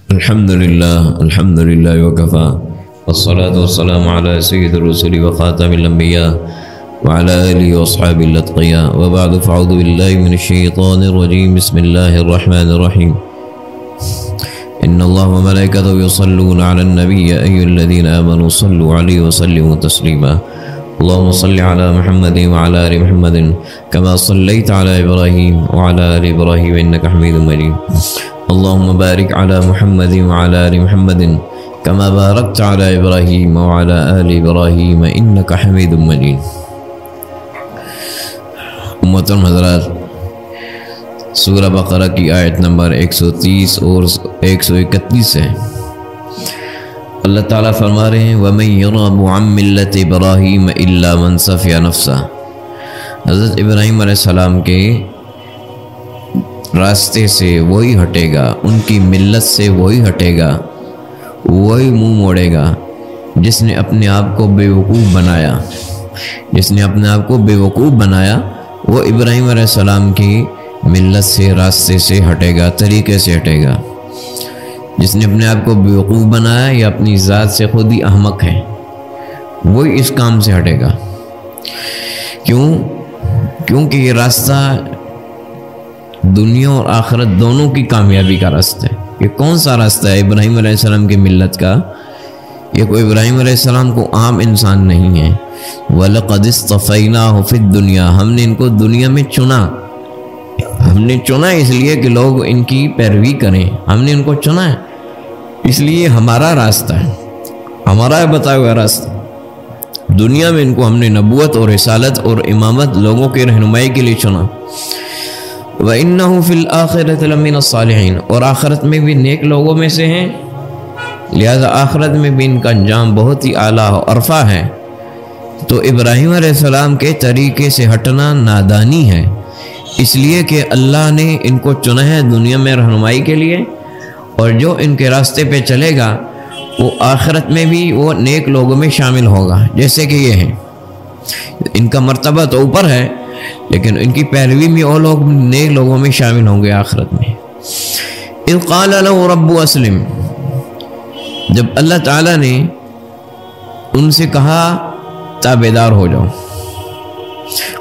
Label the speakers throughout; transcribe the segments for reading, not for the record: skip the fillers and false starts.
Speaker 1: الحمد لله وكفى والصلاة والسلام على سيد الرسل وخاتم الأنبياء وعلى آله وأصحابه الأتقياء وبعد فأعوذ بالله من الشيطان الرجيم بسم الله الرحمن الرحيم إن الله وملائكته يصلون على النبي يا أيها الذين آمنوا صلوا عليه وسلموا تسليما اللهم صل على محمد وعلى آل محمد كما صليت على إبراهيم وعلى آل إبراهيم إنك حميد مجيد اللهم بارك على محمد وعلى آل محمد كما باركت على إبراهيم وعلى آل إبراهيم إنك حميد مجيد. محترم حضرات، سورہ بقرہ کی آیت نمبر 130 اور 131 ہے. اللہ تعالیٰ فرما رہے ہیں وَمَن يَرْغَبُ عَن مِّلَّةِ إِبْرَاهِيمَ إِلَّا مَن سَفِهَ نَفْسَهُ. حضرت ابراہیم علیہ السلام کے راستے سے وہی ہٹے گا، ان کی ملت سے وہی ہٹے گا، وہی منہ موڑے گا جس نے اپنے آپ کو بے وقوف بنایا. جس نے اپنے آپ کو بے وقوف بنایا وہ ابراہیم علیہ السلام کی ملت سے، راستے سے ہٹے گا، طریقے سے ہٹے گا. جس نے اپنے آپ کو بے وقوف بنایا یا اپنی ذات سے خود ہی احمق ہے، وہی اس کام سے ہٹے گا. کیونکہ یہ راستہ دنیا اور آخرت دونوں کی کامیابی کا راستہ ہے. یہ کون سا راستہ ہے ابراہیم علیہ السلام کی ملت کا؟ یہ کوئی ابراہیم علیہ السلام کو عام انسان نہیں ہے. وَلَقَدِ اصْطَفَيْنَاهُ فِي الدُّنْيَا، ہم نے ان کو دنیا میں چنا. ہم نے چنا اس لیے کہ لوگ ان کی پیروی کریں. ہم نے ان کو چنا ہے، اس لیے ہمارا راستہ ہے، ہمارا بتایا ہوا راستہ. دنیا میں ان کو ہم نے نبوت اور رسالت اور امامت لوگوں کے رہنمائی کے لیے چنا. وَإِنَّهُ فِي الْآخِرَةِ لَمِنَ الصَّالِحِينَ، اور آخرت میں بھی نیک لوگوں میں سے ہیں، لہذا آخرت میں بھی ان کا انجام بہت ہی اعلیٰ و عرفہ ہے. تو ابراہیم علیہ السلام کے طریقے سے ہٹنا نادانی ہے، اس لیے کہ اللہ نے ان کو چنا ہے دنیا میں رہنمائی کے لیے، اور جو ان کے راستے پہ چلے گا وہ آخرت میں بھی وہ نیک لوگوں میں شامل ہوگا. جیسے کہ یہ ہیں، ان کا مرتبہ تو اوپر ہے لیکن ان کی پیروی میں وہ لوگ نیک لوگوں میں شامل ہوں گے آخرت میں. اذ قال له رب اسلم، جب اللہ تعالیٰ نے ان سے کہا تابعدار ہو جاؤ.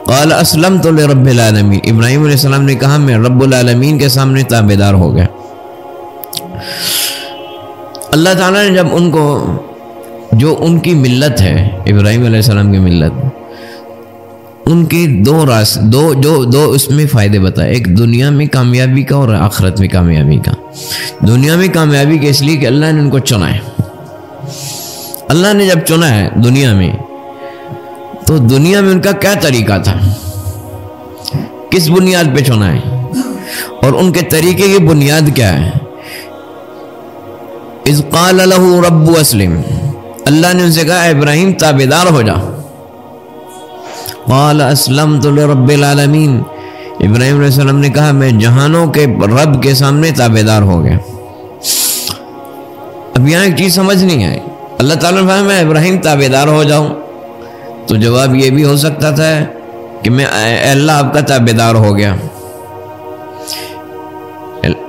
Speaker 1: قال اسلمت لرب العالمین، ابراہیم علیہ السلام نے کہا میں رب العالمین کے سامنے تابعدار ہو گیا. اللہ تعالیٰ نے جب ان کو، جو ان کی ملت ہے ابراہیم علیہ السلام کی ملت، ان کے دو اس میں فائدے بتائے. ایک دنیا میں کامیابی کا اور آخرت میں کامیابی کا. دنیا میں کامیابی کے اس لیے کہ اللہ نے ان کو چنا ہے. اللہ نے جب چنا ہے دنیا میں تو دنیا میں ان کا کیا طریقہ تھا، کس بنیاد پہ چنا ہے، اور ان کے طریقے کی بنیاد کیا ہے. اذ قال له رب اسلم، اللہ نے ان سے کہا ابراہیم تابعدار ہو جا. قال اسلمت لرب العالمین، ابراہیم علیہ السلام نے کہا میں جہانوں کے رب کے سامنے تابعدار ہو گیا. اب یہاں ایک چیز سمجھ نہیں آئی. اللہ تعالیٰ نے کہا میں ابراہیم تابعدار ہو جاؤں، تو جواب یہ بھی ہو سکتا تھا کہ میں اللہ آپ کا تابعدار ہو گیا.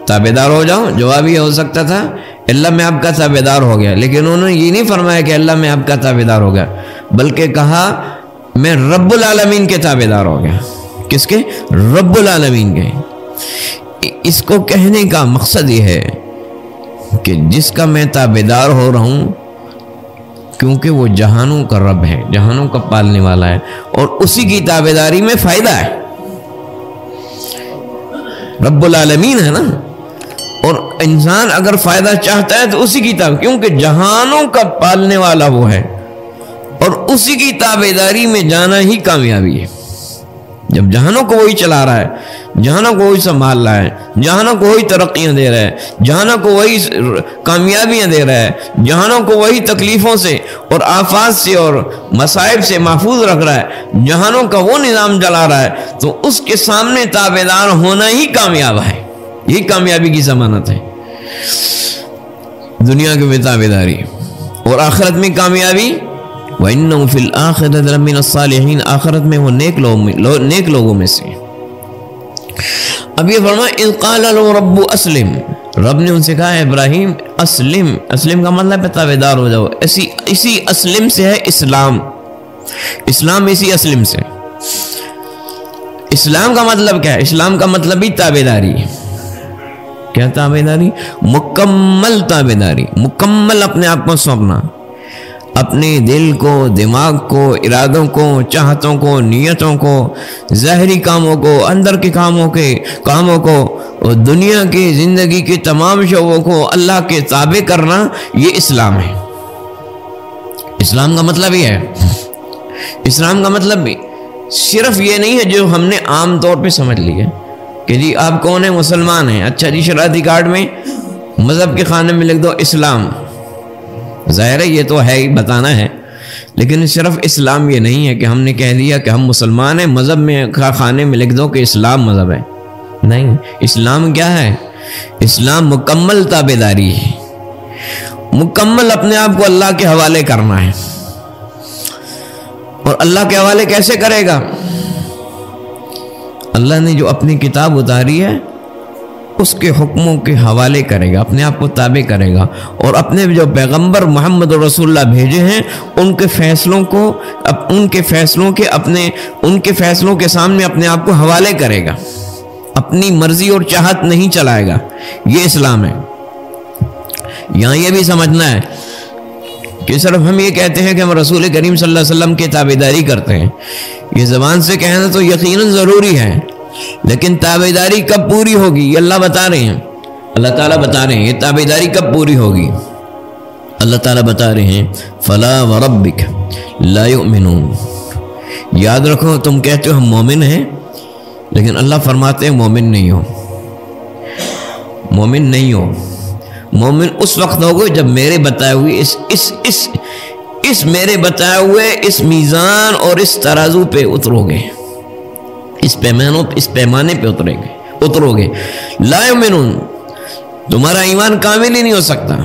Speaker 1: تابعدار ہو جاؤں، جواب یہ ہو سکتا تھا اللہ میں آپ کا تابعدار ہو گیا. لیکن انہوں نے یہ نہیں فرمایا کہ اللہ میں آپ کا تابعدار ہو گیا، بلکہ کہا میں رب العالمین کے تابعدار ہو گیا. کس کے؟ رب العالمین کے. اس کو کہنے کا مقصد یہ ہے کہ جس کا میں تابعدار ہو رہا ہوں کیونکہ وہ جہانوں کا رب ہے، جہانوں کا پالنے والا ہے، اور اسی کی تابعداری میں فائدہ ہے. رب العالمین ہے نا، اور انسان اگر فائدہ چاہتا ہے تو اسی کی تابع، کیونکہ جہانوں کا پالنے والا وہ ہے، اور اسی کی تابعداری میں جانا ہی کامیابی ہے. جب جہانوں کو وہی چلا رہا ہے، جہانوں کو وہی سنبھال رہا ہے، جہانوں کو وہی ترقیاں دے رہا ہے، جہانوں کو وہی کامیابیاں دے رہا ہے، جہانوں کو وہی تکلیفوں سے اور آفات سے اور مصائب سے محفوظ رکھ رہا ہے، جہانوں کا وہ نظام چلا رہا ہے، تو اس کے سامنے تابعدار ہونا ہی کامیاب ہے. یہی کامیابی کی ضمانت ہے. دنیا کے میں تابعداری اور آخرت میں کامیابی. وَإِنَّهُ فِي الْآخِرَةِ لَمِنَ الصَّالِحِينَ، آخرت میں وہ نیک لوگوں میں سے. اب یہ فرمایا اذ قال له رب اسلم، رب نے ان سے کہا ابراہیم اسلم، اسلم کا مطلب ہے تابعدار ہو جاؤ، اسی اسلم سے ہے اسلام، اسلام اسی اسلم سے۔ اسلام کا مطلب کیا ہے؟ اسلام کا مطلب ہی تابعداری ہے۔ کیا تابعداری؟ مکمل تابعداری، مکمل اپنے آپ کو سونپنا، اپنے دل کو، دماغ کو، ارادوں کو، چاہتوں کو، نیتوں کو، ظاہری کاموں کو، اندر کے کاموں کو اور دنیا کی زندگی کے تمام شعبوں کو اللہ کے تابع کرنا، یہ اسلام ہے۔ اسلام کا مطلب یہ ہے، اسلام کا مطلب بھی صرف یہ نہیں ہے جو ہم نے عام طور پہ سمجھ لی ہے کہ جی آپ کون ہیں؟ مسلمان ہیں، اچھا جی شناختی کارڈ میں مذہب کے خانے میں لکھ دو اسلام، ظاہر ہے یہ تو ہے ہی، بتانا ہے، لیکن صرف اسلام یہ نہیں ہے کہ ہم نے کہہ دیا کہ ہم مسلمان ہیں، مذہب میں خانے میں لکھ دو کہ اسلام مذہب ہے، نہیں۔ اسلام کیا ہے؟ اسلام مکمل تابعداری ہے، مکمل اپنے آپ کو اللہ کے حوالے کرنا ہے۔ اور اللہ کے حوالے کیسے کرے گا؟ اللہ نے جو اپنی کتاب اتاری ہے اس کے حکموں کے حوالے کرے گا، اپنے آپ کو تابع کرے گا، اور اپنے جو پیغمبر محمد رسول اللہ بھیجے ہیں ان کے فیصلوں کو، ان کے فیصلوں کے سامنے اپنے آپ کو حوالے کرے گا، اپنی مرضی اور چاہت نہیں چلائے گا۔ یہ اسلام ہے۔ یہاں یہ بھی سمجھنا ہے کہ صرف ہم یہ کہتے ہیں کہ ہم رسول کریم صلی اللہ علیہ وسلم کی تابعداری کرتے ہیں، یہ زبان سے کہنا تو یقیناً ضروری ہے، لیکن تابعداری کب پوری ہوگی یہ اللہ بتا رہے ہیں، اللہ تعالیٰ بتا رہے ہیں یہ تابعداری کب پوری ہوگی۔ اللہ تعالیٰ بتا رہے ہیں فلا وربک لا یؤمنون، یاد رکھو تم کہتے ہو ہم مومن ہیں، لیکن اللہ فرماتے ہیں مومن نہیں ہو، مومن نہیں ہو۔ مومن اس وقت ہوگا جب میرے بتائے ہوئے میرے بتائے ہوئے اس میزان اور اس ترازو پہ اترو گے، اس پیمانے پہ اترو گے۔ لا یؤمنون، تمہارا ایمان کامل ہی نہیں ہو سکتا،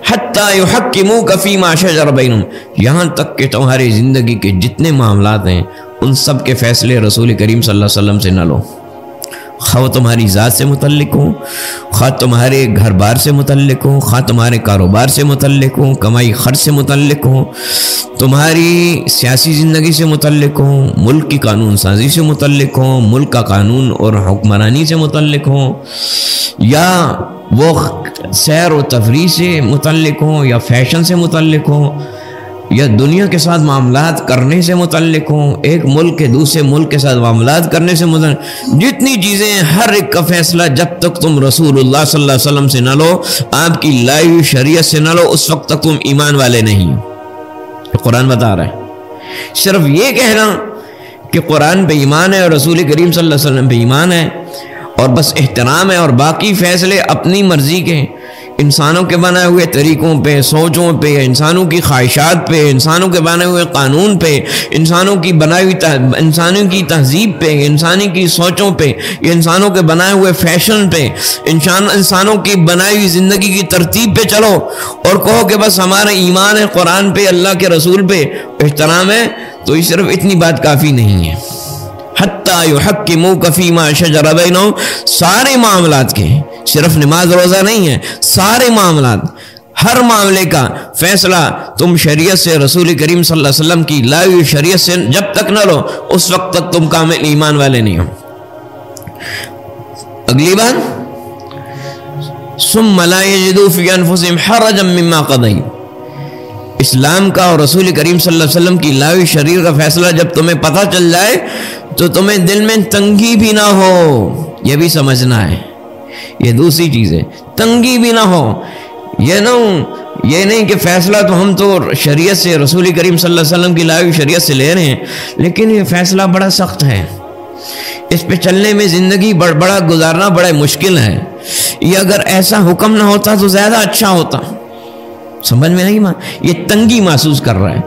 Speaker 1: حتی یحکموک فیما شجر بینہم، یہاں تک کہ تمہاری زندگی کے جتنے معاملات ہیں ان سب کے فیصلے رسول کریم صلی اللہ علیہ وسلم سے نہ لو، خواہ وہ تمہاری ذات سے متعلق ہوں، خواہ تمہارے گھر بار سے متعلق ہوں، خواہ تمہارے کاروبار سے متعلق ہوں، کمائی خرچ سے متعلق ہوں، تمہاری سیاسی زندگی سے متعلق ہوں، ملک کی قانون سازی سے متعلق ہوں، ملک کا قانون اور حکمرانی سے متعلق ہوں، یا وہ سیر و تفریح سے متعلق ہوں، یا فیشن سے متعلق ہوں، یا دنیا کے ساتھ معاملات کرنے سے متعلق ہوں، ایک ملک کے دوسرے ملک کے ساتھ معاملات کرنے سے متعلق، جتنی چیزیں ہر ایک کا فیصلہ جب تک تم رسول اللہ صلی اللہ علیہ وسلم سے نہ لو، آپ کی لائی ہوئی شریعت سے نہ لو، اس وقت تک تم ایمان والے نہیں ہو۔ قرآن بتا رہا ہے، صرف یہ کہنا کہ قرآن پہ ایمان ہے اور رسول کریم صلی اللہ علیہ وسلم پہ ایمان ہے اور بس احترام ہے، اور باقی فیصلے اپنی مرضی کے، انسانوں کے بنائے ہوئے طریقوں پہ، سوچوں پہ، انسانوں کی خواہشات پہ، انسانوں کے بنائے ہوئے قانون پہ، انسانوں کی بنائی ہوئی انسانوں کی تہذیب پہ، انسانی کی سوچوں پہ، انسانوں کے بنائے ہوئے فیشن پہ، انسانوں کی بنائی ہوئی زندگی کی ترتیب پہ چلو اور کہو کہ بس ہمارا ایمان ہے قرآن پہ، اللہ کے رسول پہ احترام ہے، تو یہ صرف اتنی بات کافی نہیں ہے۔ حتی یحکموک فیما شجر بینہم، سارے معاملات کے، صرف نماز روزہ نہیں ہے، سارے معاملات، ہر معاملے کا فیصلہ تم شریعت سے، رسول کریم صلی اللہ علیہ وسلم کی لائی ہوئی شریعت سے جب تک نہ لو، اس وقت تک تم کامل ایمان والے نہیں ہو۔ اگلی بات، ثم لا یجدوا فی انفسہم حرجا مما قضیت، اسلام کا اور رسول کریم صلی اللہ علیہ وسلم کی لائی ہوئی شریعت کا فیصلہ جب تمہیں پتہ چل جائے تو تمہیں دل میں تنگی بھی نہ ہو، یہ بھی سمجھنا ہے، یہ دوسری چیز ہے، تنگی بھی نہ ہو، یہ نہیں کہ فیصلہ تو ہم تو شریعت سے، رسول کریم صلی اللہ علیہ وسلم کی لائی ہوئی شریعت سے لے رہے ہیں، لیکن یہ فیصلہ بڑا سخت ہے، اس پہ چلنے میں زندگی بڑا گزارنا بڑا مشکل ہے، یہ اگر ایسا حکم نہ ہوتا تو زیادہ اچھا ہوتا۔ سمجھ میں نہیں، یہ تنگی محسوس کر رہا ہے،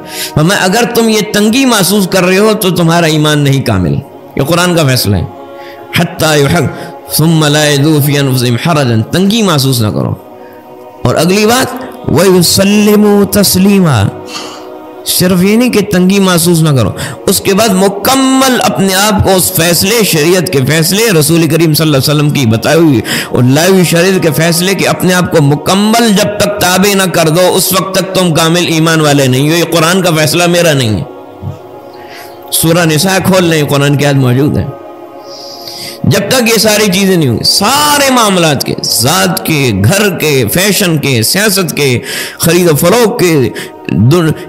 Speaker 1: اگر تم یہ تنگی محسوس کر رہے ہو تو تمہارا ایمان نہیں کامل، یہ قرآن کا فیصلہ ہے۔ حتی یحکموک ثم لا یجدوا فی انفسہم حرجا، تنگی محسوس نہ کرو۔ اور اگلی بات، وَيُسَلِّمُوا تَسْلِیمًا، صرف یہ نہیں کہ تنگی محسوس نہ کرو، اس کے بعد مکمل اپنے آپ کو اس فیصلے، شریعت کے فیصلے، رسول کریم صلی اللہ علیہ وسلم کی بتائی ہوئی اور لائی ہوئی شریعت کے فیصلے کہ اپنے آپ کو مکمل جب تک تابع نہ کر دو اس وقت تک تم کامل ایمان والے نہیں ہو. یہ قرآن کا فیصلہ میرا نہیں ہے. سورہ نساء کھول لیں، قرآن کی آیت موجود ہے. جب تک یہ ساری چیزیں نہیں ہوں گی، سارے معاملات کے، ذات کے، گھر کے، فیشن کے، سیاست کے، خرید و فروخت کے،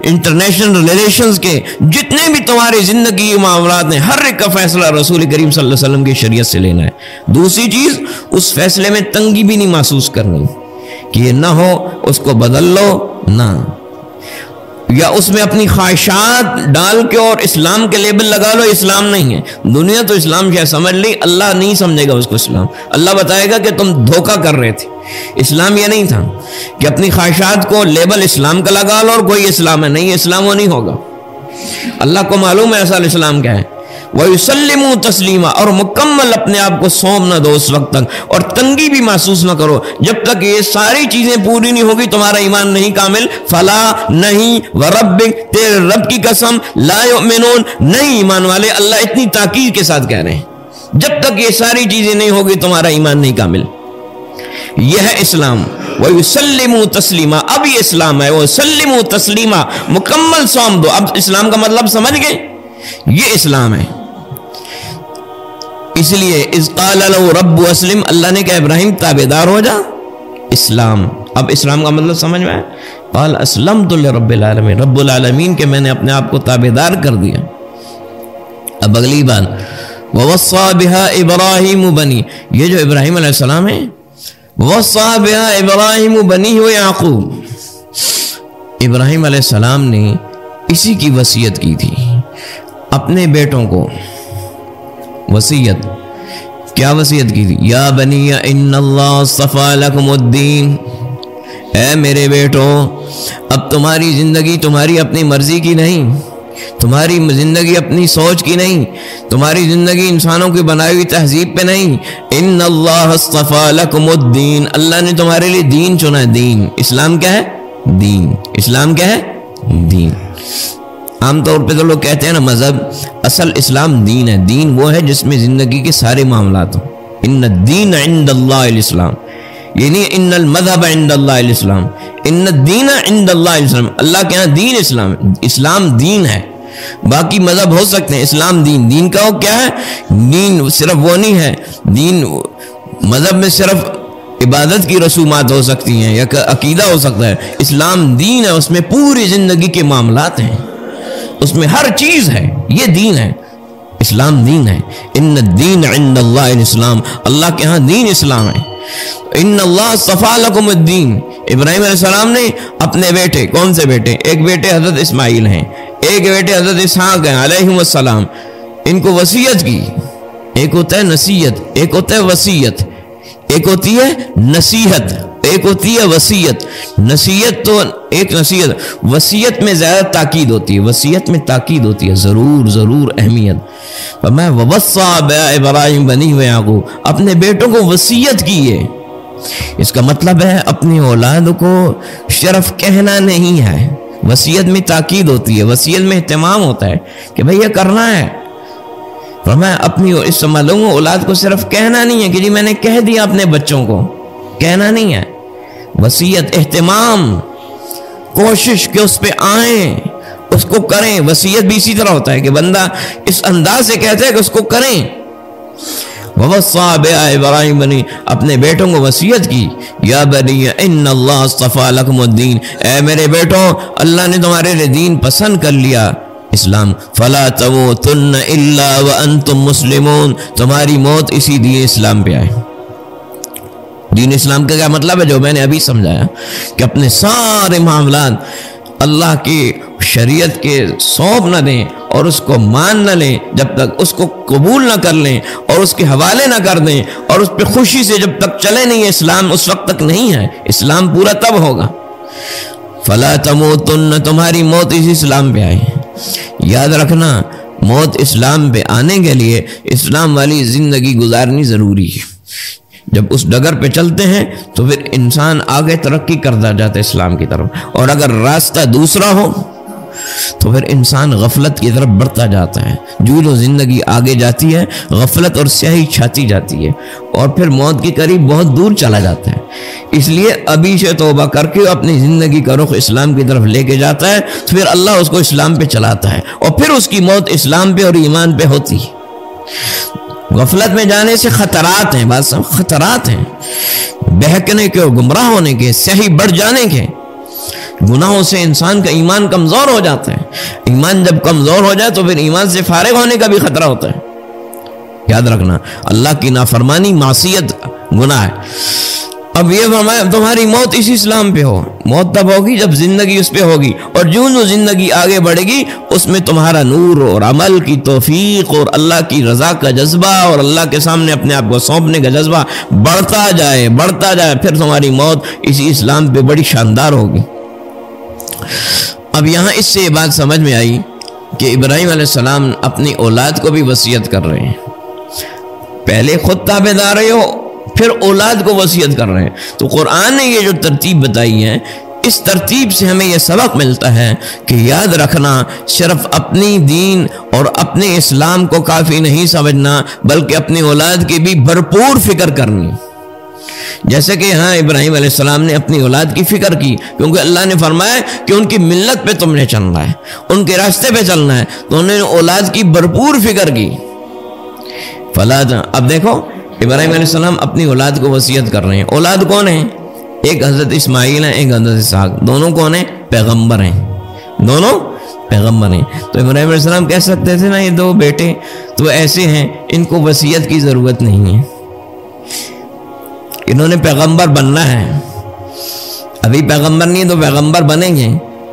Speaker 1: انٹرنیشنل ریلیشنز کے، جتنے بھی تمہاری زندگی کے معاملات ہیں، ہر ایک کا فیصلہ رسول کریم صلی اللہ علیہ وسلم کی شریعت سے لینا ہے. دوسری چیز، اس فیصلے میں تنگی بھی نہیں محسوس کرنی کہ یہ نہ ہو، اس کو بدل لو نہ، یا اس میں اپنی خواہشات ڈال کے اور اسلام کے لیبل لگا لو. اسلام نہیں ہے. دنیا تو اسلام کیا سمجھ لی، اللہ نہیں سمجھے گا اس کو اسلام. اللہ بتائے گا کہ تم دھوکہ کر رہے تھے. اسلام یہ نہیں تھا کہ اپنی خواہشات کو لیبل اسلام کا لگا لو اور کوئی اسلام ہے. نہیں، اسلام وہ نہیں ہوگا. اللہ کو معلوم ہے اصل اسلام کیا ہے. وَيُسَلِّمُوا تَسْلِيمًا، اور مکمل اپنے آپ کو سونپ نہ دو اس وقت تک، اور تنگی بھی محسوس نہ کرو جب تک یہ ساری چیزیں پوری نہیں ہوگی. تمہارا ایمان نہیں کامل. فلا، نہیں، وَرَبِّكَ، تیرے رب کی قسم، لَا يُؤْمِنُونَ، نہیں ایمان والے. اللہ اتنی تاکید کے ساتھ کہہ رہے ہیں جب تک یہ ساری چیزیں نہیں ہوگی تمہارا ایمان نہیں کامل. یہ ہے اسلام. وَيُسَلِّمُوا تَسْلِيمًا، اب یہ اسلام ہے. وَيُسَلِّمُوا تَسْلِيمًا، مکمل سونپ دو. اب اسلام کا مطلب سمجھ گئے؟ یہ اسلام ہے. اس لیے اذ قال له رب اسلم، اللہ نے کہا ابراہیم تابعدار ہو جا. اسلام، اب اسلام کا مطلب سمجھ میں آیا. قال اسلمت لرب العالمین، رب العالمین کے میں نے اپنے آپ کو تابعدار کر دیا. اب اگلی بات، ووصى بها ابراہیم بنی، یہ جو ابراہیم علیہ السلام ہے، ووصى بها ابراہیم بنی و یعقوب، ابراہیم علیہ السلام نے اسی کی وصیت کی تھی اپنے بیٹوں کو. وصیت کیا وصیت کی تھی؟ یا بنی ان اللہ اصطفیٰ لکم الدین، اے میرے بیٹو، اب تمہاری زندگی تمہاری اپنی مرضی کی نہیں، تمہاری زندگی اپنی سوچ کی نہیں، تمہاری زندگی انسانوں کی بنائی ہوئی تہذیب پہ نہیں. ان اللہ اصطفیٰ لکم الدین، اللہ نے تمہارے لیے دین چنا ہے. دین، اسلام کیا ہے؟ دین. اسلام کیا ہے؟ دین. عام طور پہ تو لوگ کہتے ہیں نا مذہب، اصل اسلام دین ہے. دین وہ ہے جس میں زندگی کے سارے معاملات ہوں. ان الدین عند اللہ الاسلام، یہ نہیں ان المذہب عند اللہ الاسلام، ان الدین عند اللہ الاسلام. اللہ کے یہاں دین اسلام ہے. اسلام دین ہے. باقی مذہب ہو سکتے ہیں، اسلام دین. دین کا وہ کیا ہے؟ دین صرف وہ نہیں ہے. دین مذہب میں صرف عبادت کی رسومات ہو سکتی ہیں یا عقیدہ ہو سکتا ہے. اسلام دین ہے، اس میں پوری زندگی کے معاملات ہیں، اس میں ہر چیز ہے. یہ دین ہے، اسلام دین ہے. ان الدین عند اللہ الاسلام، اللہ کے ہاں دین اسلام ہے. ان اللہ اصطفیٰ لکم الدین، ابراہیم علیہ السلام نے اپنے بیٹے، کون سے بیٹے؟ ایک بیٹے حضرت اسماعیل ہیں، ایک بیٹے حضرت اسحاق ہیں علیہم السلام. ان کو وصیت کی. ایک ہوتا ہے نصیحت، ایک ہوتا ہے وصیت، ایک ہوتی ہے نصیحت، ایک ہوتی ہے وصیت. نصیحت تو ایک نصیحت، وصیت میں زیادہ تاکید ہوتی ہے، وصیت میں تاکید ہوتی ہے، ضرور ضرور اہمیت. میں ووصى ابراہیم بنی و یعقوب، اپنے بیٹوں کو وصیت کی ہے. اس کا مطلب ہے اپنی اولاد کو شرف کہنا نہیں ہے. وصیت میں تاکید ہوتی ہے، وصیت میں اہتمام ہوتا ہے کہ بھئی یہ کرنا ہے. میں اپنی اس سے معلوم اولاد کو صرف کہنا نہیں ہے کہ جی میں نے کہہ دیا اپنے بچوں کو، کہنا نہیں ہے. وصیت، اہتمام، کوشش کہ اس پہ آئیں، اس کو کریں. وصیت بھی اسی طرح ہوتا ہے کہ بندہ اس انداز سے کہتا ہے کہ اس کو کریں. ووصى بها ابراہیم بنی، اپنے بیٹوں کو وصیت کی. یا بنی ان اللہ اصطفیٰ لکم الدین، اے میرے بیٹوں، اللہ نے تمہارے لیے دین پسند کر لیا، اسلام. فلا تموتن الا وانتم مسلمون، تمہاری موت اسی دین اسلام پہ آئے. دین اسلام کا کیا مطلب ہے؟ جو میں نے ابھی سمجھایا کہ اپنے سارے معاملات اللہ کی شریعت کے سونپ نہ دیں اور اس کو مان نہ لیں جب تک اس کو قبول نہ کر لیں اور اس کے حوالے نہ کر دیں اور اس پہ خوشی سے جب تک چلے نہیں. اسلام اس وقت تک نہیں ہے. اسلام پورا تب ہوگا. فلا تموتن، تمہاری موت اسی اسلام پہ آئے. یاد رکھنا، موت اسلام پہ آنے کے لیے اسلام والی زندگی گزارنی ضروری ہے. جب اس ڈگر پہ چلتے ہیں تو پھر انسان آگے ترقی کرتا جاتا ہے اسلام کی طرف. اور اگر راستہ دوسرا ہو تو پھر انسان غفلت کی طرف بڑھتا جاتا ہے. جو زندگی آگے جاتی ہے غفلت اور سیاہی چھاتی جاتی ہے اور پھر موت کے قریب بہت دور چلا جاتا ہے. اس لیے ابھی سے توبہ کر کے اپنی زندگی کا رخ اسلام کی طرف لے کے جاتا ہے تو پھر اللہ اس کو اسلام پہ چلاتا ہے اور پھر اس کی موت اسلام پہ اور ایمان پہ ہوتی ہے. غفلت میں جانے سے خطرات ہیں، بات سمجھ، خطرات ہیں بہکنے کے اور گمراہ ہونے کے، سیاہی بڑھ جانے کے. گناہوں سے انسان کا ایمان کمزور ہو جاتا ہے. ایمان جب کمزور ہو جائے تو پھر ایمان سے فارغ ہونے کا بھی خطرہ ہوتا ہے. یاد رکھنا اللہ کی نافرمانی معصیت گناہ ہے. اب یہ فرمایا تمہاری موت اسی اسلام پہ ہو. موت تب ہوگی جب زندگی اس پہ ہوگی اور جو زندگی آگے بڑھے گی اس میں تمہارا نور اور عمل کی توفیق اور اللہ کی رضا کا جذبہ اور اللہ کے سامنے اپنے آپ کو سونپنے کا جذبہ بڑھتا جائے پھر تمہاری موت اسی اسلام پہ بڑی شاندار ہوگی. اب یہاں اس سے یہ بات سمجھ میں آئی کہ ابراہیم علیہ السلام اپنی اولاد کو بھی وصیت کر رہے ہیں. پہلے خود تابعدار ہو پھر اولاد کو وصیت کر رہے ہیں. تو قرآن نے یہ جو ترتیب بتائی ہے اس ترتیب سے ہمیں یہ سبق ملتا ہے کہ یاد رکھنا صرف اپنی دین اور اپنے اسلام کو کافی نہیں سمجھنا بلکہ اپنی اولاد کی بھی بھرپور فکر کرنی. جیسے کہ ہاں ابراہیم علیہ السلام نے اپنی اولاد کی فکر کی کیونکہ اللہ نے فرمایا کہ ان کی ملت پہ تم نے چلنا ہے، ان کے راستے پہ چلنا ہے، تو انہوں نے اولاد کی بھرپور فکر کی. اب دیکھو ابراہیم علیہ السلام اپنی اولاد کو وصیت کر رہے ہیں. اولاد کون ہیں؟ ایک حضرت اسماعیل ہیں، ایک حضرت اسحاق. دونوں کون ہیں؟ پیغمبر ہیں. دونوں پیغمبر ہیں. تو ابراہیم علیہ السلام کہہ سکتے تھے نا یہ دو بیٹے تو ایسے ہیں ان کو وصیت کی ضرورت نہیں ہے، انہوں نے پیغمبر بننا ہے. ابھی پیغمبر نہیں تو پیغمبر بنیں گے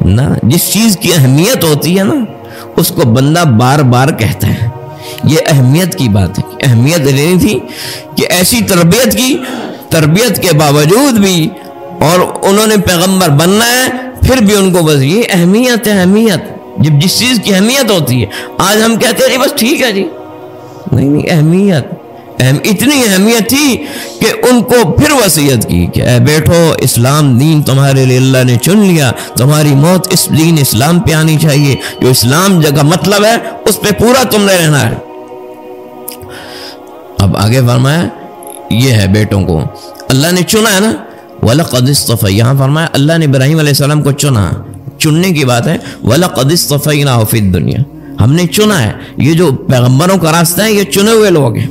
Speaker 1: نا. جس چیز کی اہمیت ہوتی ہے نا اس کو بندہ بار بار کہتا ہے. یہ اہمیت کی بات ہے. اہمیت لینی تھی کہ ایسی تربیت کے باوجود بھی اور انہوں نے پیغمبر بننا ہے پھر بھی ان کو بس یہ اہمیت ہے. اہمیت جب جس چیز کی اہمیت ہوتی ہے آج ہم کہتے ہیں بس ٹھیک ہے جی، نہیں اہمیت اتنی اہمیت تھی کہ ان کو پھر وصیت کی کہ اے بیٹھو اسلام دین تمہارے لیے اللہ نے چن لیا، تمہاری موت اس دین اسلام پہ آنی چاہیے. جو اسلام جگہ مطلب ہے اس پہ پورا تم نے رہنا ہے. اب آگے فرمایا یہ ہے بیٹوں کو اللہ نے چنا ہے نا. وَلَقَدِ اصْطَفَيْنَاهُ، یہاں فرمایا اللہ نے ابراہیم علیہ السلام کو چنا. چننے کی بات ہے. وَلَقَدِ اصْطَفَيْنَاهُ فِي الدُّنْيَا، ہم نے چنا ہے. یہ جو پیغمبروں کا راستہ ہے یہ چنے ہوئے لوگ ہیں.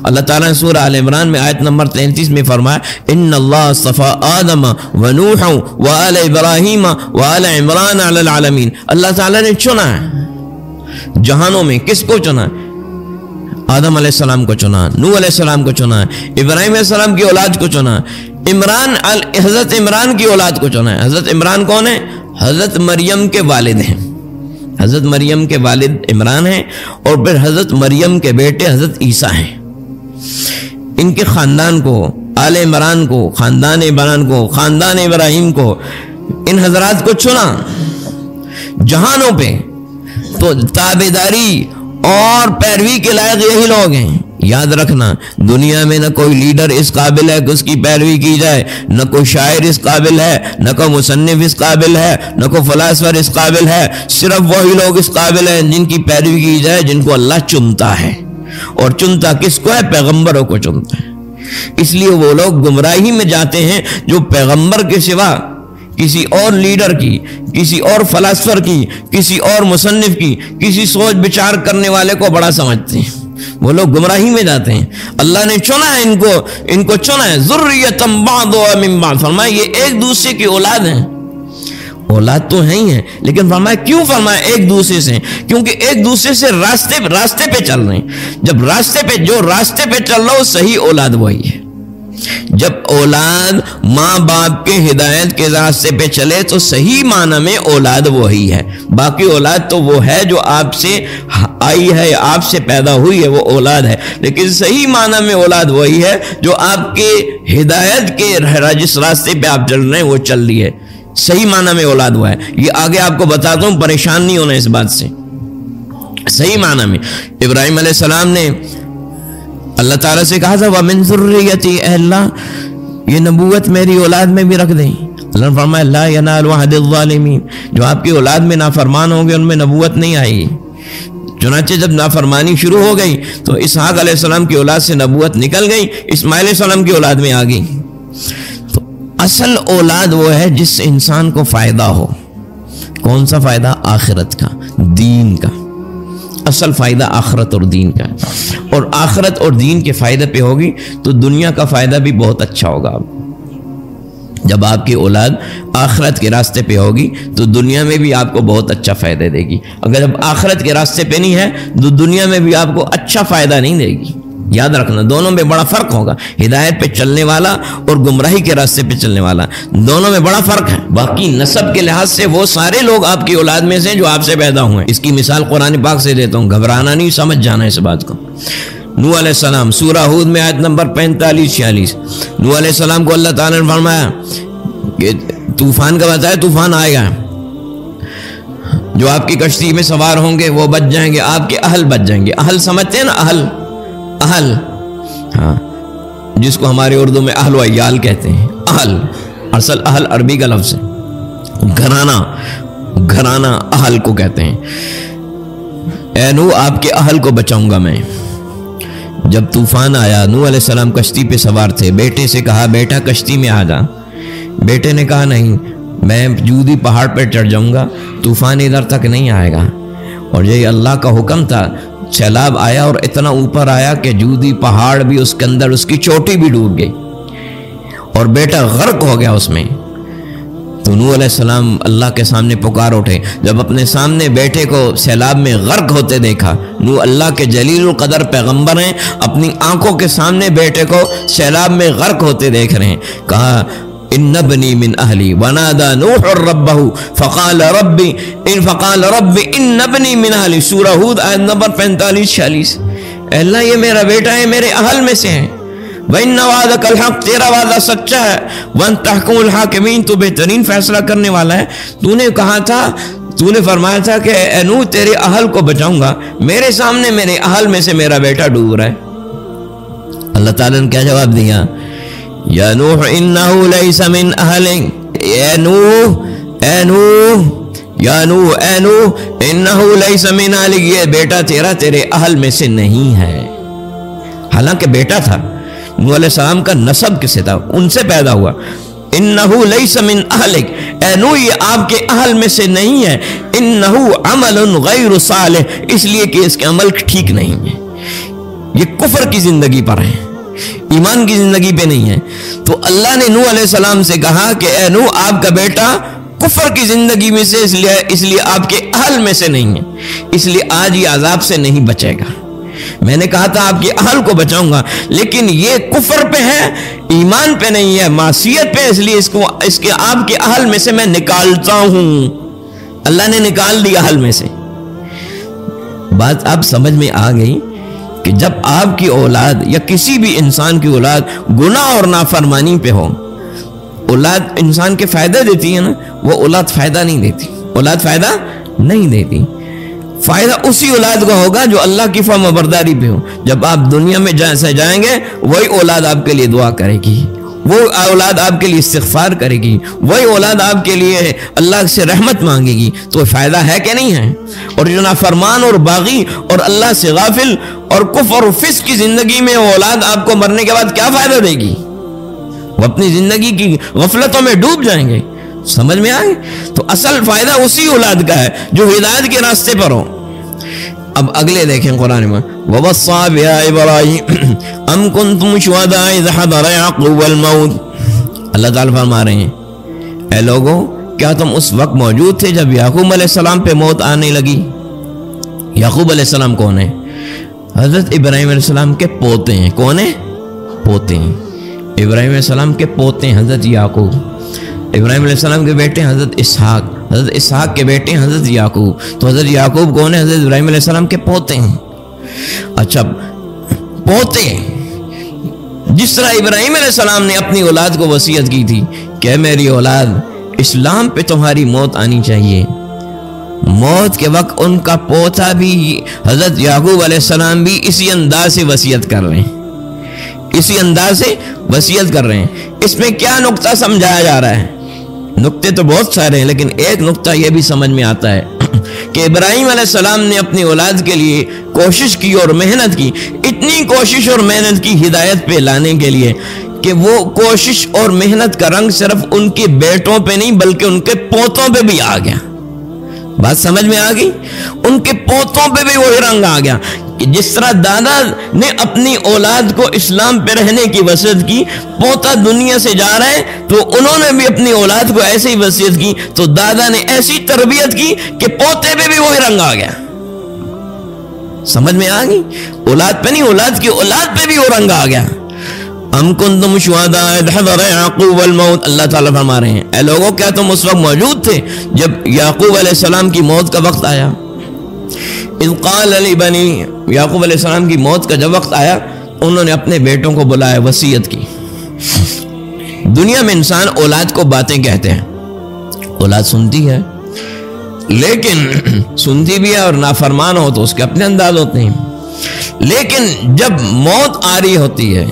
Speaker 1: اللہ تعالیٰ نے سورہ آل عمران میں آیت نمبر 33 میں فرمایا ان اللہ اصطفى آدم ونوح وآل ابراہیم وآل عمران علی العالمین. اللہ تعالیٰ نے چنا ہے جہانوں میں. کس کو چنا ہے؟ آدم علیہ السلام کو چنا، نوح علیہ السلام کو چنا، ابراہیم علیہ السلام کی اولاد کو چنا، حضرت عمران کی اولاد کو چنا ہے. حضرت عمران کون ہے؟ حضرت مریم کے والد ہیں. حضرت مریم کے والد عمران ہیں اور پھر حضرت مریم کے بیٹے حضرت عیسیٰ ہیں. ان کے خاندان کو، آل عمران کو، خاندان عمران کو، خاندان ابراہیم کو، ان حضرات کو چنا جہانوں پہ. تو تابعداری اور پیروی کے لائق یہی لوگ ہیں. یاد رکھنا دنیا میں نہ کوئی لیڈر اس قابل ہے کہ اس کی پیروی کی جائے، نہ کوئی شاعر اس قابل ہے، نہ کوئی مصنف اس قابل ہے، نہ کوئی فلاسفر اس قابل ہے. صرف وہی لوگ اس قابل ہیں جن کی پیروی کی جائے، جن کو اللہ چنتا ہے. اور چنتا کس کو ہے؟ پیغمبروں کو چنتا ہے. اس لیے وہ لوگ گمراہی میں جاتے ہیں جو پیغمبر کے سوا کسی اور لیڈر کی، کسی اور فلاسفر کی، کسی اور مصنف کی، کسی سوچ بچار کرنے والے کو بڑا سمجھتے ہیں. وہ لوگ گمراہی میں جاتے ہیں. اللہ نے چنا ہے ان کو چنا ہے. ذریۃ بعضھا من بعض، فرمایا یہ ایک دوسرے کی اولاد ہیں. اولاد تو ہیں ہی ہیں لیکن فرمایا کیوں؟ فرمایا ایک دوسرے سے، کیونکہ ایک دوسرے سے راستے پہ چل رہے ہیں. جب جو راستے پہ چل رہا ہو صحیح اولاد وہی ہے. جب اولاد ماں باپ کے ہدایت کے راستے پہ چلے تو صحیح معنی میں اولاد وہی ہے. باقی اولاد تو وہ ہے جو آپ سے آئی ہے، آپ سے پیدا ہوئی ہے، وہ اولاد ہے. لیکن صحیح معنی میں اولاد وہی ہے جو آپ کے ہدایت کے جس راستے پہ آپ چل رہے ہیں وہ چل رہی ہے. صحیح معنی میں اولاد ہوا ہے. یہ آگے آپ کو بتاتا ہوں، پریشان نہیں ہونا اس بات سے. صحیح معنی میں ابراہیم علیہ السلام نے اللہ تعالیٰ سے کہا تھا وَمِن ذُرِّيَّتِي، اے اللہ یہ نبوت میری اولاد میں بھی رکھ دیں. اللہ نے فرمایا لا ینال عہد الظالمین، جو آپ کی اولاد میں نافرمان ہوں گے ان میں نبوت نہیں آئے گی۔ چنانچہ جب نافرمانی شروع ہو گئی تو اسحاق علیہ السلام کی اولاد سے نبوت نکل گئی، اسماعیل علیہ السلام کی اولاد میں آ گئی۔ تو اصل اولاد وہ ہے جس سے انسان کو فائدہ ہو۔ کون سا فائدہ؟ آخرت کا، دین کا۔ اصل فائدہ آخرت اور دین کا، اور آخرت اور دین کے فائدے پہ ہوگی تو دنیا کا فائدہ بھی بہت اچھا ہوگا۔ جب آپ کی اولاد آخرت کے راستے پہ ہوگی تو دنیا میں بھی آپ کو بہت اچھا فائدہ دے گی، اگر جب آخرت کے راستے پہ نہیں ہے تو دنیا میں بھی آپ کو اچھا فائدہ نہیں دے گی۔ یاد رکھنا، دونوں میں بڑا فرق ہوگا، ہدایت پہ چلنے والا اور گمراہی کے راستے پہ چلنے والا، دونوں میں بڑا فرق ہے۔ باقی نسب کے لحاظ سے وہ سارے لوگ آپ کی اولاد میں سے جو آپ سے پیدا ہوئے ہیں۔ اس کی مثال قرآن پاک سے دیتا ہوں، گھبرانا نہیں، سمجھ جانا اس بات کو۔ نوح علیہ السلام، سورہ ہود میں آیت نمبر 45-46، نوح علیہ السلام کو اللہ تعالیٰ نے فرمایا کہ طوفان کا بتایا، طوفان آئے گا، جو آپ کی کشتی میں سوار ہوں گے وہ بچ جائیں گے، آپ کے اہل بچ جائیں گے۔ اہل سمجھتے ہیں نا، اہل، ہاں، جس کو ہمارے اردو میں اہل و عیال کہتے ہیں۔ اہل، اصل اہل عربی کا لفظ ہے، گھرانہ اہل کو کہتے ہیں۔ اے نوح، آپ کے اہل کو بچاؤں گا میں۔ جب طوفان آیا، نوح علیہ السلام کشتی پہ سوار تھے، بیٹے سے کہا بیٹا کشتی میں آ جا۔ بیٹے نے کہا نہیں، میں جودی پہاڑ پر چڑھ جاؤں گا، طوفان ادھر تک نہیں آئے گا۔ اور یہ اللہ کا حکم تھا، سیلاب آیا اور اتنا اوپر آیا کہ جودی پہاڑ بھی اس کے اندر، اس کی چوٹی بھی ڈوب گئی اور بیٹا غرق ہو گیا اس میں۔ تو نوح علیہ السلام اللہ کے سامنے پکار اٹھے، جب اپنے سامنے بیٹے کو سیلاب میں غرق ہوتے دیکھا۔ نوح اللہ کے جلیل القدر پیغمبر ہیں، اپنی آنکھوں کے سامنے بیٹے کو سیلاب میں غرق ہوتے دیکھ رہے ہیں۔ کہا ان ابنی من اہلی ونادى نوح ربہ فقال رب ان ابنی من اہلی، سورہ ہود آیت نمبر 45-46۔ اے اللہ، یہ میرا بیٹا ہے، میرے اہل میں سے ہے۔ وَإِنَّ وَعْدَكَ الْحَقُّ، تیرا وعدہ سچا ہے۔ وَأَنْتَ أَحْكَمُ الْحَاكِمِينَ، تو بہترین فیصلہ کرنے والا ہے۔ تو نے کہا تھا، تو نے فرمایا تھا کہ اے نوح تیرے اہل کو بچاؤں گا، میرے سامنے میرے اہل میں سے میرا بیٹا ڈوب رہا ہے۔ اللہ تعالیٰ نے کیا جواب دیا؟ یا نوح انہو لیس من اہلک، اے نوح انہو لیس من اہلک، یہ بیٹا تیرا تیرے اہل میں سے نہیں ہے۔ حالانکہ بیٹا تھا، نوح علیہ السلام کا نسب کس سے تھا؟ ان سے پیدا ہوا۔ انہو لیس من اہلک، اے نوح یہ آپ کے اہل میں سے نہیں ہے۔ انہو عمل غیر صالح، اس لیے کہ اس کے عمل ٹھیک نہیں ہے، یہ کفر کی زندگی پر ہے، ایمان کی زندگی پہ نہیں ہے۔ تو اللہ نے نوح علیہ السلام سے کہا کہ اے نوح آپ کا بیٹا کفر کی زندگی میں سے، اس لیے آپ کے اہل میں سے نہیں ہے، اس لیے آج یہ عذاب سے نہیں بچے گا۔ میں نے کہا تھا آپ کے اہل کو بچاؤں گا، لیکن یہ کفر پہ ہے، ایمان پہ نہیں ہے، معصیت پہ، اس لیے اس کے آپ کے اہل میں سے میں نکالتا ہوں۔ اللہ نے نکال دیا اہل میں سے۔ بات اب سمجھ میں آ گئی کہ جب آپ کی اولاد یا کسی بھی انسان کی اولاد گناہ اور نافرمانی پہ ہو، اولاد انسان کے فائدہ دیتی ہے نا، وہ اولاد فائدہ نہیں دیتی، اولاد فائدہ نہیں دیتی۔ فائدہ اسی اولاد کا ہوگا جو اللہ کی فرما برداری پہ ہو۔ جب آپ دنیا میں سے جائیں گے، وہی اولاد آپ کے لیے دعا کرے گی، وہ اولاد آپ کے لیے استغفار کرے گی، وہی اولاد آپ کے لیے اللہ سے رحمت مانگے گی۔ تو فائدہ ہے کہ نہیں ہے؟ اور جو نافرمان اور باغی اور اللہ سے غافل اور کفر اور فسق کی زندگی میں وہ اولاد آپ کو مرنے کے بعد کیا فائدہ دے گی؟ وہ اپنی زندگی کی غفلتوں میں ڈوب جائیں گے۔ سمجھ میں آئے؟ تو اصل فائدہ اسی اولاد کا ہے جو ہدایت کے راستے پر ہو۔ اب اگلے دیکھیں قرآن میں، وَوَصَّىٰ بِهَا إِبْرَاهِيمُ أَمْ كُنْتُمْ شُهَدَاءَ إِذْ حَضَرَ يَعْقُوبَ الْمَوْتُ، اللہ تعالیٰ فرما رہے ہیں اے لوگوں، کیا تم اس وقت موجود تھے جب یعقوب علیہ السلام پہ موت آنے لگی؟ یعقوب علیہ السلام کون ہے؟ حضرت ابراہیم علیہ السلام کے پوتے ہیں۔ کون ہیں؟ پوتے ہیں۔ ابراہیم علیہ السلام کے پوتے ہیں حضرت یعقوب، ابراہیم علیہ السلام کے بیٹے حضرت اسحاق، حضرت اسحاق کے بیٹے حضرت یعقوب۔ تو حضرت یعقوب کون ہے؟ حضرت ابراہیم علیہ السلام کے پوتے ہیں۔ اچھا، پوتے، جس طرح ابراہیم علیہ السلام نے اپنی اولاد کو وصیت کی تھی کہ میری اولاد اسلام پہ تمہاری موت آنی چاہیے، موت کے وقت ان کا پوتا بھی حضرت یعقوب علیہ السلام بھی اسی انداز سے وصیت کر رہے ہیں، اسی انداز سے وصیت کر رہے ہیں۔ اس میں کیا نقطہ سمجھایا جا رہا ہے؟ نقطے تو بہت سارے ہیں، لیکن ایک نقطہ یہ بھی سمجھ میں آتا ہے کہ ابراہیم علیہ السلام نے اپنی اولاد کے لیے کوشش کی اور محنت کی، اتنی کوشش اور محنت کی ہدایت پہ لانے کے لیے کہ وہ کوشش اور محنت کا رنگ صرف ان کے بیٹوں پہ نہیں بلکہ ان کے پوتوں پہ بھی آ گیا۔ بات سمجھ میں آ گئی؟ ان کے پوتوں پہ بھی وہی رنگ آ گیا کہ جس طرح دادا نے اپنی اولاد کو اسلام پہ رہنے کی وصیت کی، پوتا دنیا سے جا رہا ہے تو انہوں نے بھی اپنی اولاد کو ایسے ہی وصیت کی، تو دادا نے ایسی تربیت کی کہ پوتے پہ بھی وہی رنگ آ گیا۔ سمجھ میں آ گئی؟ اولاد پہ نہیں، اولاد کی اولاد پہ بھی وہ رنگ آ گیا۔ ام کنتم شہداء اذ حضر یعقوب الموت، اللہ تعالیٰ فرما رہے ہیں اے لوگوں کیا تم اس وقت موجود تھے جب یعقوب علیہ السلام کی موت کا وقت آیا؟ اذ قال لبنی، یعقوب علیہ السلام کی موت کا جب وقت آیا انہوں نے اپنے بیٹوں کو بلایا، وصیت کی۔ دنیا میں انسان اولاد کو باتیں کہتے ہیں، اولاد سنتی ہے، لیکن سنتی بھی ہے اور نافرمان ہو تو اس کے اپنے انداز ہوتے ہیں، لیکن جب موت آ رہی ہوتی ہے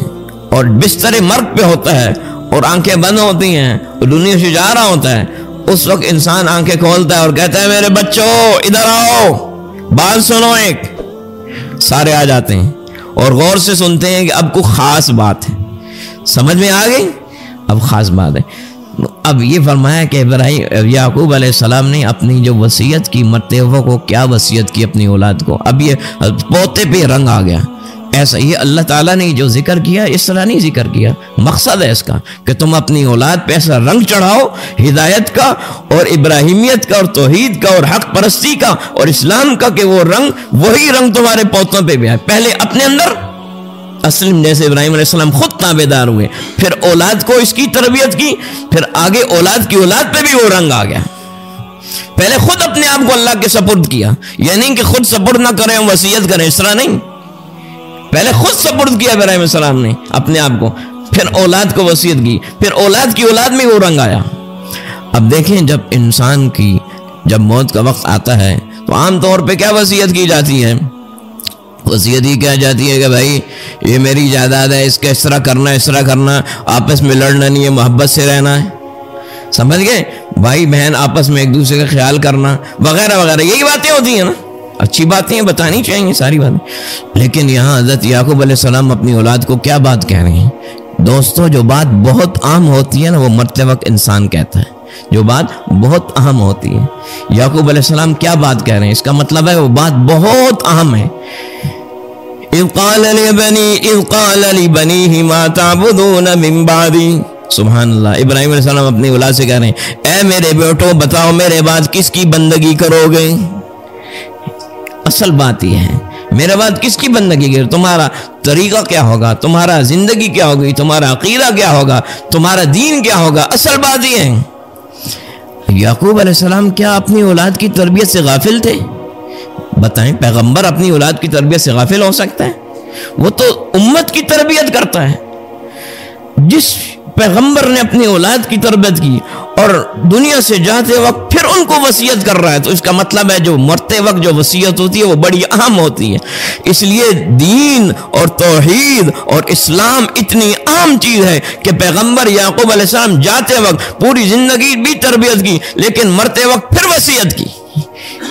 Speaker 1: اور بستر مرگ پہ ہوتا ہے اور آنکھیں بند ہوتی ہیں اور دنیا سے جا رہا ہوتا ہے، اس وقت انسان آنکھیں کھولتا ہے اور کہتا ہے میرے بچوں ادھر آؤ، بات سنو، ایک سارے آ جاتے ہیں اور غور سے سنتے ہیں کہ اب کوئی خاص بات ہے۔ سمجھ میں آ گئی؟ اب خاص بات ہے۔ اب یہ فرمایا کہ یعقوب علیہ السلام نے اپنی جو وصیت کی، مرتے ہوئے کو کیا وصیت کی اپنی اولاد کو، اب یہ پوتے پہ رنگ آ گیا۔ ایسا یہ اللہ تعالیٰ نے جو ذکر کیا اس طرح نہیں ذکر کیا، مقصد ہے اس کا کہ تم اپنی اولاد پہ ایسا رنگ چڑھاؤ ہدایت کا اور ابراہیمیت کا اور توحید کا اور حق پرستی کا اور اسلام کا، کہ وہ رنگ، وہی رنگ تمہارے پوتوں پہ بھی آئے۔ پہلے اپنے اندر اسلم، جیسے ابراہیم علیہ السلام خود تابعدار ہوئے، پھر اولاد کو اس کی تربیت کی، پھر آگے اولاد کی اولاد پہ بھی وہ رنگ آ گیا۔ پہلے خود اپنے آپ کو اللہ کے سپرد کیا، یعنی کہ خود سپرد نہ کریں وصیت کریں، اس طرح نہیں، پہلے خود سپرد کیا ابراہیم علیہ السلام نے اپنے آپ کو، پھر اولاد کو وصیت کی، پھر اولاد کی اولاد میں وہ رنگ آیا۔ اب دیکھیں جب انسان کی جب موت کا وقت آتا ہے تو عام طور پہ کیا وصیت کی جاتی ہے؟ وصیت ہی کیا جاتی ہے کہ بھائی یہ میری جائیداد ہے، اس کا اس طرح کرنا، اس طرح کرنا، آپس میں لڑنا نہیں ہے، محبت سے رہنا ہے، سمجھ گئے؟ بھائی بہن آپس میں ایک دوسرے کا خیال کرنا وغیرہ وغیرہ، یہی باتیں ہوتی ہیں نا، اچھی باتیں ہیں، بتانی چاہیے ساری باتیں۔ لیکن یہاں حضرت یعقوب علیہ السلام اپنی اولاد کو کیا بات کہہ رہے ہیں؟ دوستو جو بات بہت عام ہوتی ہے نا وہ مرتے وقت انسان کہتا ہے، جو بات بہت اہم ہوتی ہے۔ یعقوب علیہ السلام کیا بات کہہ رہے ہیں؟ اس کا مطلب ہے وہ بات بہت اہم ہے۔ اذ قال لبنیہ ما تعبدون من بعدی، سبحان اللہ، ابراہیم علیہ السلام اپنی اولاد سے کہہ رہے ہیں اے میرے بیٹو بتاؤ میرے بعد کس کی بندگی کرو گے؟ اصل بات یہ ہے میرے بعد کس کی بندگی کرو، تمہارا طریقہ کیا ہوگا، تمہارا زندگی کیا ہوگی، تمہارا عقیدہ کیا ہوگا، تمہارا دین کیا ہوگا، اصل بات یہ ہے۔ یعقوب علیہ السلام کیا اپنی اولاد کی تربیت سے غافل تھے؟ بتائیں، پیغمبر اپنی اولاد کی تربیت سے غافل ہو سکتا ہے؟ وہ تو امت کی تربیت کرتا ہے۔ جس پیغمبر نے اپنی اولاد کی تربیت کی اور دنیا سے جاتے وقت پھر ان کو وصیت کر رہا ہے، تو اس کا مطلب ہے جو مرتے وقت جو وصیت ہوتی ہے وہ بڑی اہم ہوتی ہے۔ اس لیے دین اور توحید اور اسلام اتنی اہم چیز ہے کہ پیغمبر یعقوب علیہ السلام جاتے وقت پوری زندگی بھی تربیت کی لیکن مرتے وقت پھر وصیت کی۔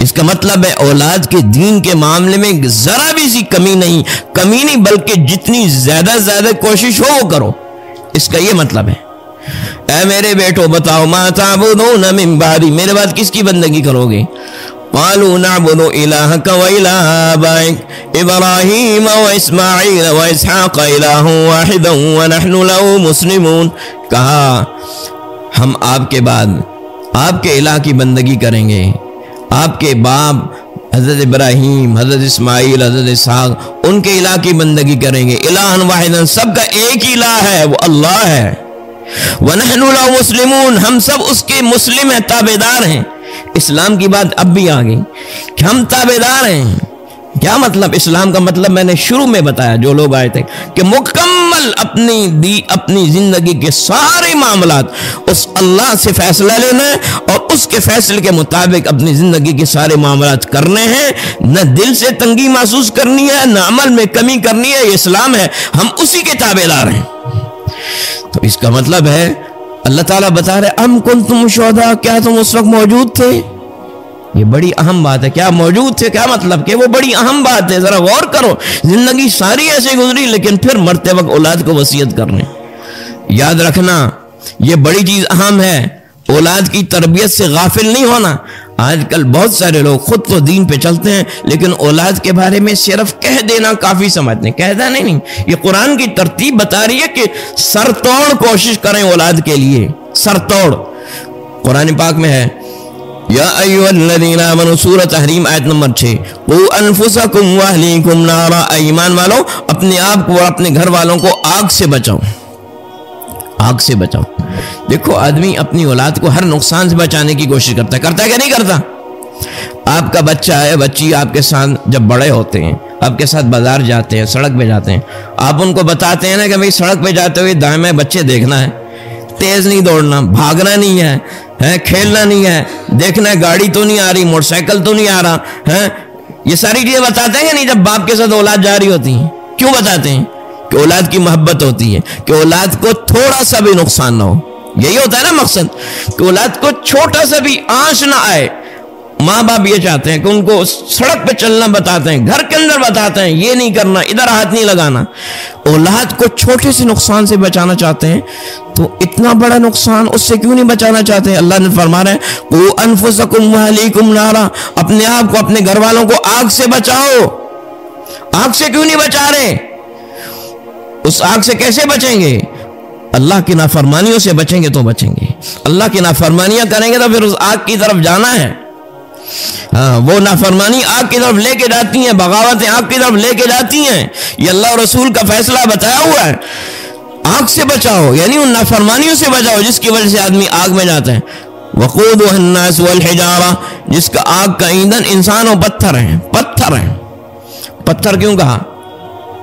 Speaker 1: اس کا مطلب ہے اولاد کے دین کے معاملے میں ذرا بھی سی کمی نہیں بلکہ جتنی زیادہ کوشش ہو وہ کرو، اس کا یہ مطلب ہے۔ اے میرے بیٹو بتاؤ ما تعبدون من بعدی، میرے بعد کس کی بندگی کرو گے؟ قالوا نعبد الہک و الہ آبائک ابراہیم و اسماعیل و اسحاق الہ واحدا ونحن له مسلمون، کہا ہم آپ کے بعد آپ کے الہ کی بندگی کریں گے، آپ کے باپ حضرت ابراہیم، حضرت اسماعیل، حضرت اسحاق، ان کے الہ کی بندگی کریں گے۔ الہ واحد، سب کا ایک ہی الہ ہے، وہ اللہ ہے۔ وَنَحْنُ لَهُ مُسْلِمُونَ، ہم سب اس کے مسلم ہیں، تابعدار ہیں۔ اسلام کی بات اب بھی آ گئی کہ ہم تابعدار ہیں۔ کیا مطلب؟ اسلام کا مطلب میں نے شروع میں بتایا، جو لوگ آئے تھے، کہ مکمل اپنی زندگی کے سارے معاملات اس اللہ سے فیصلہ لینا ہے اور اس کے فیصلے کے مطابق اپنی زندگی کے سارے معاملات کرنے ہیں، نہ دل سے تنگی محسوس کرنی ہے، نہ عمل میں کمی کرنی ہے، یہ اسلام ہے، ہم اسی کے تابعدار ہیں۔ تو اس کا مطلب ہے اللہ تعالیٰ بتا رہے ام کنتم شہداء، کیا تم اس وقت موجود تھے؟ یہ بڑی اہم بات ہے. کیا موجود تھے؟ کیا مطلب کہ وہ بڑی اہم بات ہے. ذرا غور کرو، زندگی ساری ایسے گزری لیکن پھر مرتے وقت اولاد کو وصیت کرنے. یاد رکھنا یہ بڑی چیز اہم ہے، اولاد کی تربیت سے غافل نہیں ہونا. آج کل بہت سارے لوگ خود تو دین پہ چلتے ہیں لیکن اولاد کے بارے میں صرف کہہ دینا کافی سمجھتے ہیں. کہنا نہیں، یہ قرآن کی ترتیب بتا رہی ہے کہ سر توڑ کوشش کریں اولاد کے لیے، سر توڑ. قرآن پاک میں ہے یا ایھا الذین آمنوا سورۃ تحریم آیت نمبر 6 قوا انفسکم واہلیکم نارا، ایمان والو اپنے آپ کو اور اپنے گھر والوں کو آگ سے بچاؤ، آگ سے بچاؤ. دیکھو آدمی اپنی اولاد کو ہر نقصان سے بچانے کی کوشش کرتا ہے کہ نہیں کرتا؟ آپ کا بچہ ہے، بچی آپ کے ساتھ جب بڑے ہوتے ہیں، آپ کے ساتھ بازار جاتے ہیں، سڑک پہ جاتے ہیں، آپ ان کو بتاتے ہیں نا کہ بھئی سڑک پہ جاتے ہوئے دائیں بائیں بچے دیکھنا ہے، تیز نہیں دوڑنا، بھاگنا نہیں ہے، کھیلنا نہیں ہے، دیکھنا ہے گاڑی تو نہیں آ رہی، موٹر سائیکل تو نہیں آ رہا ہے. یہ ساری چیزیں بتاتے ہیں کہ نہیں جب باپ کے ساتھ اولاد جا رہی ہوتی ہیں؟ کیوں بتاتے ہیں؟ کہ اولاد کی محبت ہوتی ہے، کہ اولاد کو تھوڑا سا بھی نقصان نہ ہو. یہی ہوتا ہے نا مقصد، کہ اولاد کو چھوٹا سا بھی آنچ نہ آئے. ماں باپ یہ چاہتے ہیں کہ ان کو سڑک پہ چلنا بتاتے ہیں، گھر کے اندر بتاتے ہیں یہ نہیں کرنا، ادھر ہاتھ نہیں لگانا. اولاد کو چھوٹے سے نقصان سے بچانا چاہتے ہیں تو اتنا بڑا نقصان اس سے کیوں نہیں بچانا چاہتے؟ اللہ نے فرما رہا ہے قوا انفسکم واہلیکم نارا، اپنے آپ کو اپنے گھر والوں کو آگ سے بچاؤ. آگ سے کیوں نہیں بچا رہے؟ اس آگ سے کیسے بچیں گے؟ اللہ کی نافرمانیوں سے بچیں گے تو بچیں گے. اللہ کی نافرمانیاں کریں گے تو پھر اس آگ کی طرف جانا ہے. ہاں وہ نافرمانی آگ کی طرف لے کے جاتی ہیں، بغاوتیں آگ کی طرف لے کے جاتی ہیں. یہ اللہ اور رسول کا فیصلہ بتایا ہوا ہے. آگ سے بچاؤ یعنی ان نافرمانیوں سے بچاؤ جس کی وجہ سے آدمی آگ میں جاتا ہے. وقودها الناس والحجارہ، جس کا آگ کا ایندھن انسان و پتھر ہیں. پتھر ہیں. پتھر کیوں کہا؟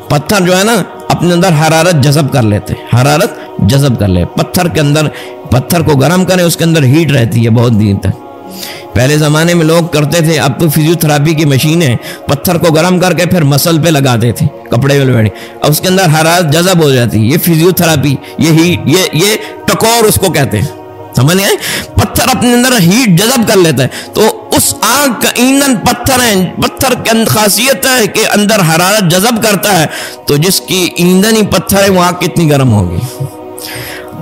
Speaker 1: پتھر جو ہے نا اپنے اندر حرارت جذب کر لیتے، حرارت جذب کر لے. پتھر کے اندر، پتھر کو گرم کریں اس کے اندر ہیٹ رہتی ہے بہت دیر تک. پہلے زمانے میں لوگ کرتے تھے، اب تو فزیو تھراپی کی مشینیں، پتھر کو گرم کر کے پھر مسل پہ لگاتے تھے، کپڑے میں لگانے، اب اس کے اندر حرارت جذب ہو جاتی. یہ فزیو تھراپی، یہ ہیٹ، یہ ٹکور اس کو کہتے ہیں. سمجھ نہیں آئے؟ پتھر اپنے اندر ہیٹ جذب کر لیتا ہے. تو اس آگ کا ایندھن پتھر ہے. پتھر کی خاصیت ہے کہ اندر حرارت جذب کرتا ہے. تو جس کی ایندھن ہی پتھر ہے وہ آگ کتنی گرم ہوگی.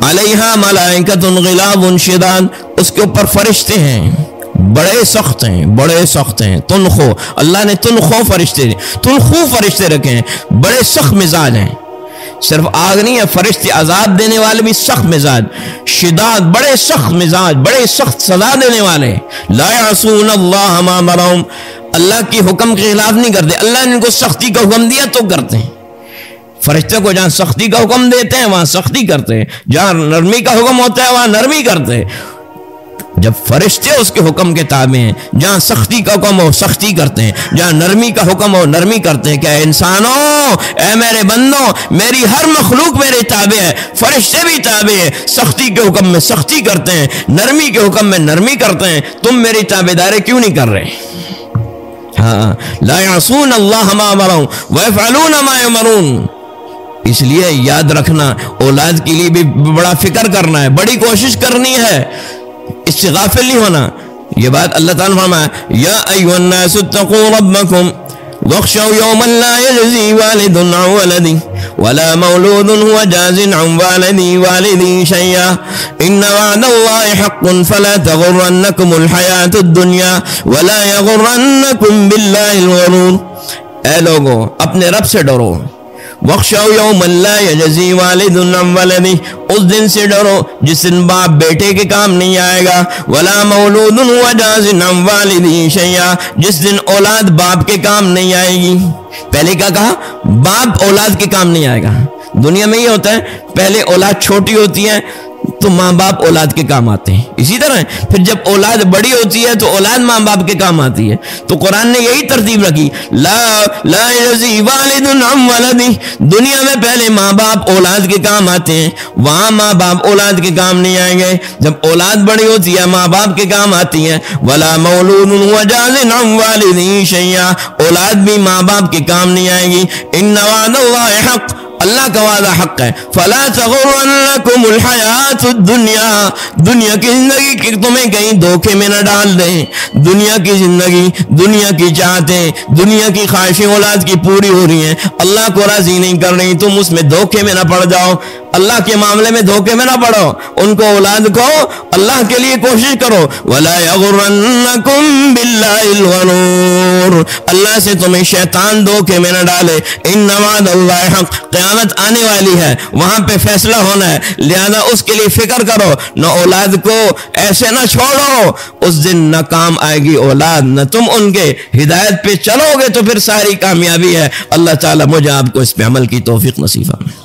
Speaker 1: علیہا ملائکۃ غلاظ شداد، اس کے اوپر فرشتے ہیں، بڑے سخت ہیں، بڑے سخت ہیں. تنخو، اللہ نے تنخو فرشتے رکھے ہیں، بڑے سخت مزاج ہیں. صرف آگ نہیں ہے، فرشتے عذاب دینے والے بھی سخت مزاج. شداد، بڑے سخت مزاج، بڑے سخت سزا دینے والے. لا یعصون اللہ ما امرہم، اللہ کی حکم کے خلاف نہیں کرتے. اللہ نے ان کو سختی کا حکم دیا تو کرتے ہیں. فرشتے کو جہاں سختی کا حکم دیتے ہیں وہاں سختی کرتے ہیں، جہاں نرمی کا حکم ہوتا ہے وہاں نرمی کرتے ہیں. جب فرشتے اس کے حکم کے تابع ہیں، جہاں سختی کا حکم ہو سختی کرتے ہیں، جہاں نرمی کا حکم ہو نرمی کرتے ہیں. کہ اے انسانوں، اے میرے بندوں، میری ہر مخلوق میرے تابع ہے، فرشتے بھی تابع ہیں. سختی کے حکم میں سختی کرتے ہیں، نرمی کے حکم میں نرمی کرتے ہیں. تم میری تابعداری کیوں نہیں کر رہے؟ ہاں، لا یعصون اللہ ما امرہم ویفعلون ما یؤمرون. اس لیے یاد رکھنا، اولاد کے لیے بھی بڑا فکر کرنا ہے، بڑی کوشش کرنی ہے، اس سے غافل نہیں ہونا. یہ بات اللہ تعالیٰ نے فرمایا یا ایھا الناس اتقوا ربکم واخشوا یوما لا یجزی والد عن ولدہ ولا مولود هو جاز عن والده شیئا ان وعد اللہ حق فلا تغرنکم الحیاۃ الدنیا ولا یغرنکم باللہ الغرور. اے لوگو اپنے رب سے ڈرو. وَاخْشَوْا يَوْمًا لَا يَجْزِي وَالِدٌ عَن وَلَدِهِ، اس دن سے ڈرو جس دن باپ بیٹے کے کام نہیں آئے گا. وَلَا مَوْلُودٌ هُوَ جَازٍ عَن وَالِدِهِ شَيْئًا، جس دن اولاد باپ کے کام نہیں آئے گی. پہلے کیا کہا؟ باپ اولاد کے کام نہیں آئے گا. دنیا میں یہ ہوتا ہے، پہلے اولاد چھوٹی ہوتی ہے تو ماں باپ اولاد کے کام آتے ہیں. اسی طرح پھر جب اولاد بڑی ہوتی ہے تو اولاد ماں باپ کے کام آتی ہے. تو قرآن نے یہی ترتیب رکھی، لا یجزی والد عن ولدہ. دنیا میں پہلے ماں باپ اولاد کے کام آتے ہیں، وہاں ماں باپ اولاد کے کام نہیں آئیں گے. جب اولاد بڑی ہوتی ہے ماں باپ کے کام آتی ہے. ولا مولود هو جاز عن والدہ شیئا، اولاد بھی ماں باپ کے کام نہیں آئے گی. ان وعد اللہ حق، اللہ کا وعدہ حق ہے. فلا تغرنکم الحیات الدنیا، دنیا کی زندگی کی تمہیں کہیں دھوکے میں نہ ڈال دیں. دنیا کی زندگی، دنیا کی چاہتیں، دنیا کی خواہشیں اولاد کی پوری ہو رہی ہیں، اللہ کو راضی نہیں کر رہی، تم اس میں دھوکے میں نہ پڑ جاؤ. اللہ کے معاملے میں دھوکے میں نہ پڑو، ان کو اولاد کو اللہ کے لیے کوشش کرو. وَلَا يَغُرَّنَّكُمْ بِاللَّهِ الْغَرُورُ، اللہ سے تمہیں شیطان دھوکے میں نہ ڈالے. إِنَّ وعد اللَّهِ حق، قیامت آنے والی ہے، وہاں پہ فیصلہ ہونا ہے، لہذا اس کے لیے فکر کرو. نہ اولاد کو ایسے نہ چھوڑو، اس دن نہ کام آئے گی اولاد، نہ تم ان کے ہدایت پہ چلو گے تو پھر ساری کامیابی ہے. اللہ تعالیٰ مجھے آپ کو اس پہ عمل کی توفیق نصیب فرمائے.